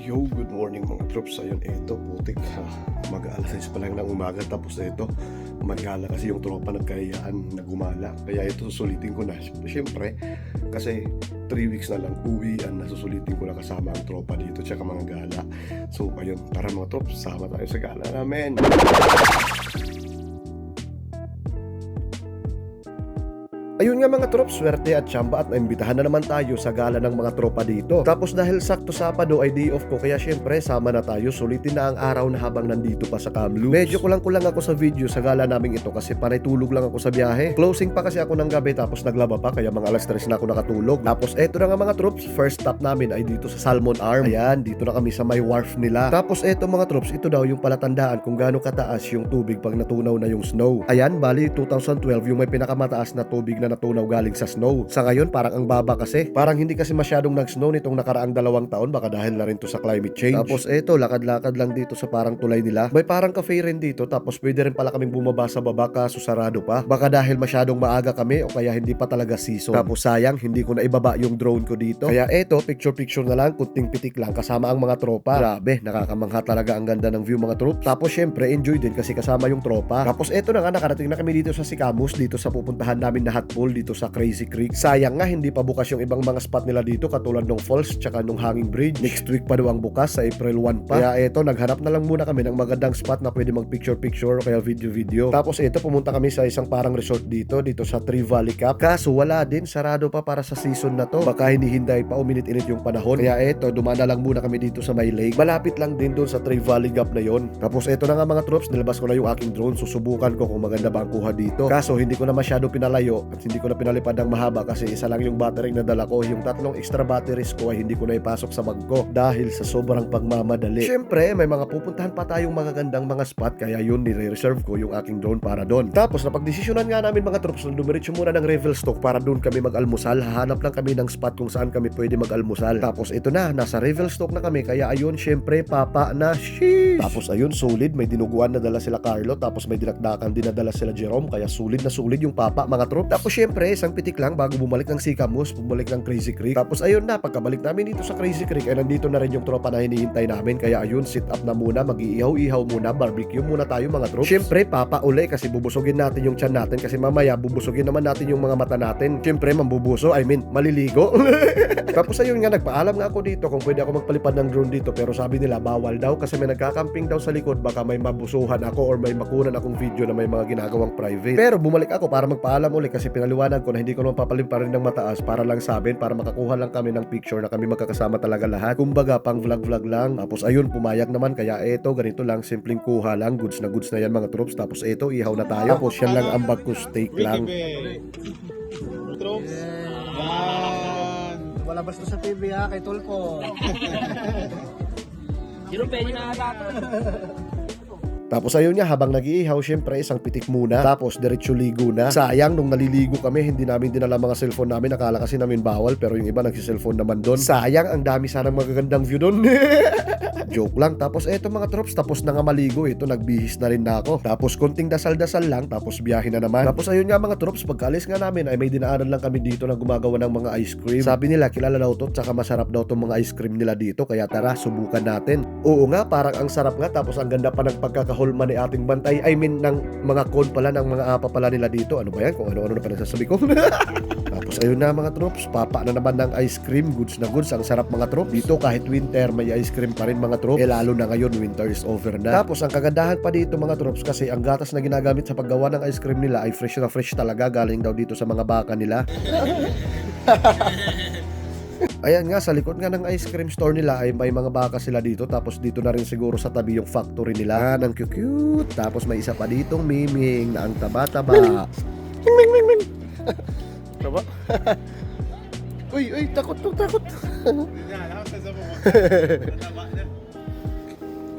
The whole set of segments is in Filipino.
Yo, good morning mga troops. Ayun, eto, putik. Mag-alas 6 pa lang ng umaga. Tapos eto, magala kasi yung tropa nagkahiyaan na gumala. Kaya ito, susulitin ko na. Siyempre, kasi 3 weeks na lang, uwian na susulitin ko na kasama ang tropa dito tsaka mga gala. So, ayun, tara mga troops, sama tayo sa gala namin. Ayun nga mga troops, swerte at tsamba at naimbitahan na naman tayo sa gala ng mga tropa dito. Tapos dahil sakto Sabado ay day off ko, kaya syempre sama na tayo, sulitin na ang araw na habang nandito pa sa Kamloops. Medyo kulang-kulang ako sa video sa gala naming ito kasi panay tulog lang ako sa biyahe. Closing pa kasi ako ng gabi tapos naglaba pa kaya mga alas 3 na ako nakatulog. Tapos eto na nga mga troops, first stop namin ay dito sa Salmon Arm. Ayan, dito na kami sa may wharf nila. Tapos eto mga troops, ito daw yung palatandaan kung gaano kataas yung tubig pag natunaw na yung snow. Ayan, bali 2012 yung may pinakamataas na tubig na natunaw galing sa snow. Sa ngayon parang ang baba kasi. Parang hindi kasi masyadong nag-snow nitong nakaraang 2 taon, baka dahil na rin to sa climate change. Tapos eto, lakad-lakad lang dito sa parang tulay nila. May parang cafe rin dito, tapos pwede rin pala kaming bumaba sa baba kaso sarado pa. Baka dahil masyadong maaga kami o kaya hindi pa talaga season. Tapos sayang, hindi ko na ibaba yung drone ko dito. Kaya eto, picture-picture na lang, kunting pitik lang kasama ang mga tropa. Grabe, nakakamangha talaga ang ganda ng view mga troops. Tapos syempre, enjoy din kasi kasama yung tropa. Tapos eto na nga, nakarating na kami dito sa Sicamous, dito sa pupuntahan namin na hot pool dito sa Crazy Creek. Sayang nga hindi pa bukas yung ibang mga spot nila dito katulad ng falls tsaka nung hanging bridge. Next week pa daw ang bukas, sa April 1 pa. Kaya eto, naghanap na lang muna kami ng magandang spot na pwede mag picture-picture o kaya video-video. Tapos eto, pumunta kami sa isang parang resort dito sa Tree Valley Cap. Kaso wala din, sarado pa para sa season na to. Baka hinihintay pa uminit-init yung panahon. Kaya eto, dumana lang muna kami dito sa may lake. Malapit lang din doon sa Tree Valley Gap na yon. Tapos eto na nga mga troops, nilabas ko na yung aking drone. Susubukan ko kung maganda ba ang kuha dito. Kaso hindi ko na masyado pinalayo at hindi ko na pinalipad ng mahaba kasi isa lang yung battery na dala ko. Yung 3 extra batteries ko ay hindi ko na ipasok sa bag ko dahil sa sobrang pagmamadali. Syempre, may mga pupuntahan pa tayong magagandang mga spot kaya yun nire-reserve ko yung aking drone para doon. Tapos napagdesisyonan nga namin mga troops na dumiretso muna ng Revelstoke para doon kami mag-almusal. Hahanap lang kami ng spot kung saan kami pwede mag-almusal. Tapos ito na, nasa Revelstoke na kami kaya ayun, syempre papa na sheesh. Tapos ayun, solid, may dinuguan na dala sila Carlo, tapos may dinakdakan din na dala sila Jerome, kaya solid na solid yung papa mga troops. Tapos syempre, isang pitik lang bago bumalik ng Sicamous, bumalik ng Crazy Creek. Tapos ayun na, pagkabalik namin dito sa Crazy Creek ay nandito na rin yung tropa na hinihintay namin. Kaya ayun, sit up na muna, mag-iihaw-ihaw muna, barbecue muna tayo mga troops. Syempre, papa uli kasi bubusugin natin yung tiyan natin kasi mamaya bubusugin naman natin yung mga mata natin. Syempre, mambubuso, maliligo. Tapos ayun nga, nagpaalam nga ako dito kung pwede ako magpalipad ng drone dito pero sabi nila bawal daw kasi may nagkakamping daw sa likod, baka may mabusuhan ako or may makunan akong video na may mga ginagawang private. Pero bumalik ako para magpaalam uli kasi pinaliwanag ko na hindi ko naman papaliparin ng mataas para lang sabihin, para makakuha lang kami ng picture na kami magkakasama talaga lahat. Kumbaga pang vlog lang. Tapos ayun, pumayag naman kaya eto, ganito lang, simpleng kuha lang, goods na yan mga troops. Tapos eto, ihaw na tayo. Tapos yan lang ang bag ko, steak lang. Troops. Yan. Wala basta sa TV ha, kay Tulpo. Zero penny na ata. Tapos ayun nga, habang nag-iihaw, syempre isang pitik muna. Tapos diretso ligo na. Sayang, nung naliligo kami, hindi namin dinala mga cellphone namin. Nakala kasi namin bawal, pero yung iba nagsi-cellphone naman doon. Sayang, ang dami sanang magagandang view doon. Joke lang. Tapos eto mga troops, tapos na nga maligo. Ito, nagbihis na rin na ako. Tapos konting dasal-dasal lang, tapos biyahe na naman. Tapos ayun nga mga troops, pagkaalis nga namin ay may dinaanan lang kami dito na gumagawa ng mga ice cream. Sabi nila, kilala daw to, tsaka masarap daw tong mga ice cream nila dito. Kaya tara, subukan natin. Oo nga, parang ang sarap nga. Tapos ang ganda pa ng pagkakahulma ni ating bantay. Ng mga cone pala, ng mga apa pala nila dito. Ano ba yan? Kung ano-ano na pinagsasabi ko. Tapos ayun na mga troops, papa na naman ng ice cream. Goods na goods, ang sarap mga troops. Dito kahit winter, may ice cream pa rin mga troops. Lalo na ngayon, winter is over na. Tapos ang kagandahan pa dito mga troops kasi ang gatas na ginagamit sa paggawa ng ice cream nila ay fresh na fresh talaga. Galing daw dito sa mga baka nila. Ayan nga, sa likod nga ng ice cream store nila ay may mga baka sila dito. Tapos dito na rin siguro sa tabi yung factory nila. Ang cute. Tapos may isa pa ditong miming na ang taba-taba. Ming. Taba? Uy, takot.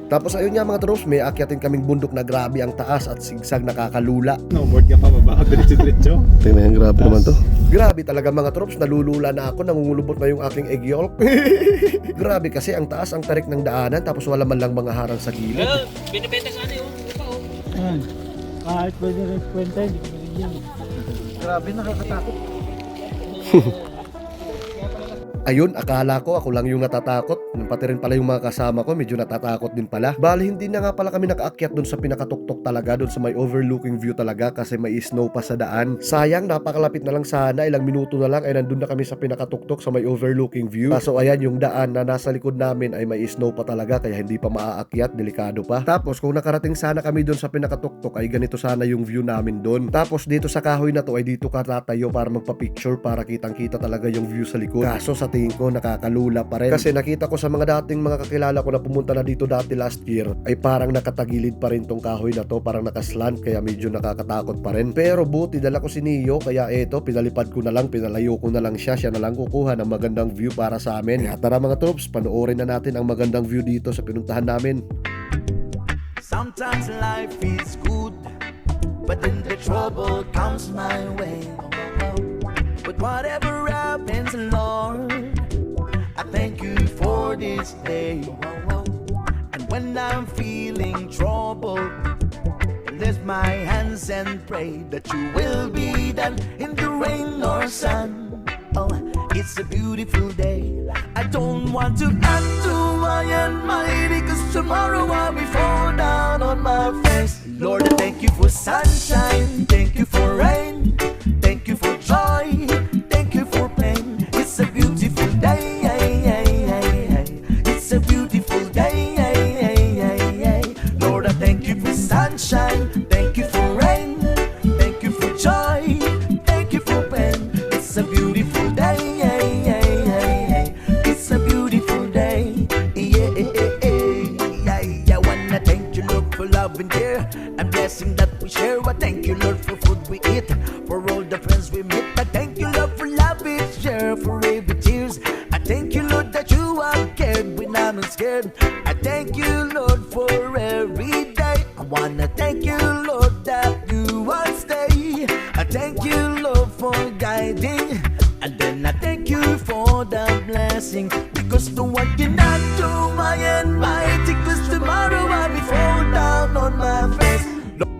Tapos ayun nga mga troops, may akyatin kaming bundok na grabe ang taas at sigsag nakakalula. Snowboard ka pa baba, diretso-diretso. Tingnan yan, grabe naman to. Grabe talaga mga troops, nalulula na ako, nangungulubot na yung aking egg yolk. Grabe kasi ang taas ang tarik ng daanan tapos wala man lang mga harang sa gilid. Well, binibenta sa ano yun? Ayan. Kahit pwede rin kwenta, hindi ko rin yan. Grabe, nakakatakot. Ayun, akala ko ako lang yung natatakot. Pati rin pala yung mga kasama ko, medyo natatakot din pala. Bali, hindi na nga pala kami nakaakyat dun sa pinakatuktok talaga, dun sa may overlooking view talaga kasi may snow pa sa daan. Sayang, napakalapit na lang sana, ilang minuto na lang ay nandun na kami sa pinakatuktok sa may overlooking view. Kaso ayan, yung daan na nasa likod namin ay may snow pa talaga kaya hindi pa maaakyat, delikado pa. Tapos kung nakarating sana kami dun sa pinakatuktok ay ganito sana yung view namin dun. Tapos dito sa kahoy na to ay dito ka tatayo para magpa-picture para kitang-kita talaga yung view sa likod. Kaso sa tingin ko nakakalula pa rin. Kasi nakita ko sa mga dating mga kakilala ko na pumunta na dito dati last year ay parang nakatagilid pa rin tong kahoy na to, parang nakaslant kaya medyo nakakatakot pa rin. Pero buti dala ko si Neo kaya eto pinalipad ko na lang, pinalayo ko na lang siya na lang kukuha ng magandang view para sa amin. Kaya tara mga troops, panoorin na natin ang magandang view dito sa pinuntahan namin. Sometimes life is good, but then the trouble comes my way. But whatever happens, Lord, I thank you for this day. And when I'm feeling troubled, lift my hands and pray that you will be done in the rain or sun. Oh, it's a beautiful day. I don't want to act too high and mighty, cause tomorrow I'll be fall down on my face. Lord, I thank you for sunshine, thank you for rain, thank you for joy, thank you for pain. It's a beautiful day, it's a beautiful day. Lord, I thank you for sunshine, thank you for rain, thank you for joy, thank you for pain. It's a beautiful day, it's a beautiful day. I wanna thank you, Lord, for love and care and blessing that we share. I thank you, Lord, for food we eat, for all the friends we meet. I thank you, Lord, for love we share, for every tears. I thank you, Lord, that you are cared when I'm not scared. I thank you, Lord, for every day. I wanna thank you, Lord, that you are stay. I thank you, Lord, for guiding. And then I thank you for the blessing, because no one cannot do my and mighty, cause tomorrow I'll be fall down on my face.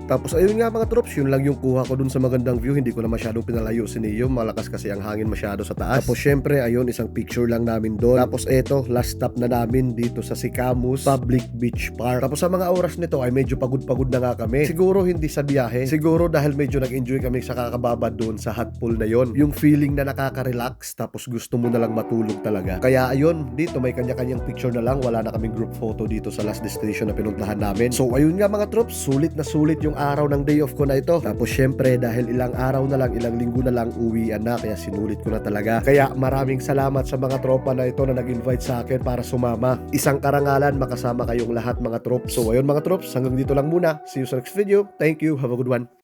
Tapos ayun nga mga troops, yun lang yung kuha ko dun sa magandang view. Hindi ko na masyadong pinalayo si Neo, malakas kasi ang hangin masyado sa taas. Tapos syempre ayun, isang picture lang namin doon. Tapos eto, last stop na namin dito sa Sicamous Public Beach Park. Tapos sa mga oras nito ay medyo pagod-pagod na nga kami. Siguro hindi sa biyahe, siguro dahil medyo nag-enjoy kami sa kakababa doon sa hot pool na yon. Yung feeling na nakaka-relax tapos gusto mo na lang matulog talaga. Kaya ayun, dito may kanya-kanyang picture na lang, wala na kaming group photo dito sa last destination na pinuntahan namin. So ayun nga mga troops, sulit na sulit yung araw ng day off ko na ito. Tapos syempre dahil ilang araw na lang, ilang linggo na lang uwian na, kaya sinulit ko na talaga. Kaya maraming salamat sa mga tropa na ito na nag-invite sa akin para sumama. Isang karangalan makasama kayong lahat mga troops. So ayun mga troops, hanggang dito lang muna. See you sa next video. Thank you. Have a good one.